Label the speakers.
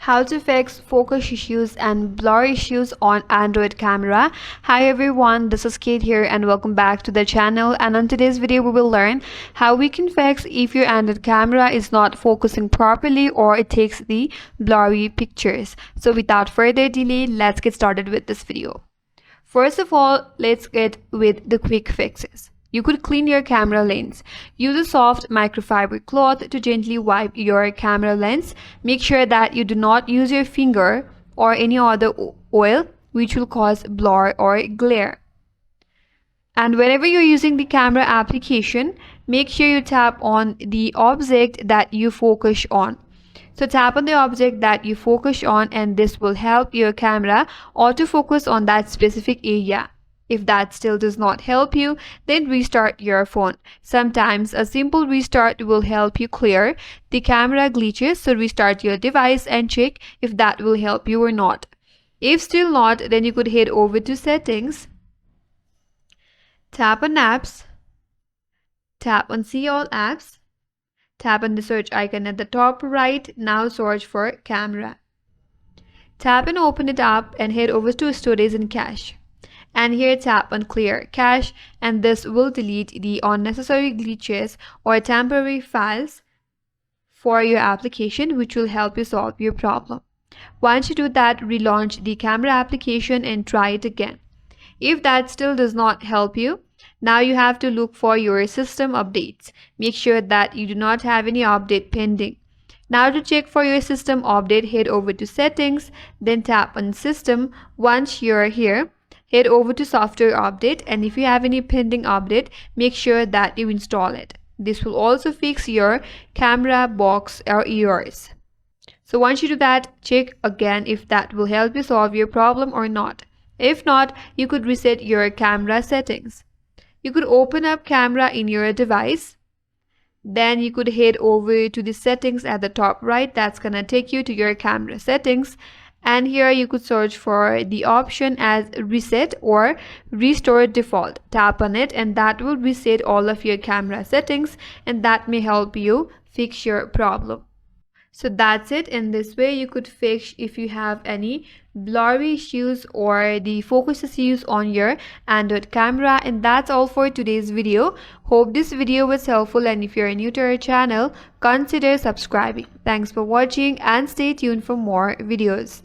Speaker 1: How to fix focus issues and blur issues on Android camera. Hi everyone, this is Kate here and welcome back to the channel. And on today's video we will learn how we can fix if your Android camera is not focusing properly or it takes the blurry pictures. So without further delay, let's get started with this video. First of all, let's get with the quick fixes. You could clean your camera lens. Use a soft microfiber cloth to gently wipe your camera lens. Make sure that you do not use your finger or any other oil which will cause blur or glare. And whenever you're using the camera application, make sure you tap on the object that you focus on. So tap on the object that you focus on and this will help your camera autofocus on that specific area. If that still does not help you, then restart your phone. Sometimes a simple restart will help you clear the camera glitches, so restart your device and check if that will help you or not. If still not, then you could head over to settings, tap on apps, tap on see all apps, tap on the search icon at the top right, now search for camera. Tap and open it up and head over to storage and cache. And here tap on clear cache and this will delete the unnecessary glitches or temporary files for your application, which will help you solve your problem. Once you do that, relaunch the camera application and try it again. If that still does not help you, now you have to look for your system updates. Make sure that you do not have any update pending. Now to check for your system update, head over to settings, then tap on system. Once you're here, head over to software update, and if you have any pending update, make sure that you install it. This will also fix your camera box or errors. So once you do that, check again if that will help you solve your problem or not. If not, you could reset your camera settings. You could open up camera in your device. Then you could head over to the settings at the top right. That's gonna take you to your camera settings. And here you could search for the option as reset or restore default. Tap on it and that will reset all of your camera settings and that may help you fix your problem. So that's it. In this way you could fix if you have any blurry issues or the focus issues on your Android camera. And that's all for today's video. Hope this video was helpful, and if you're new to our channel, consider subscribing. Thanks for watching and stay tuned for more videos.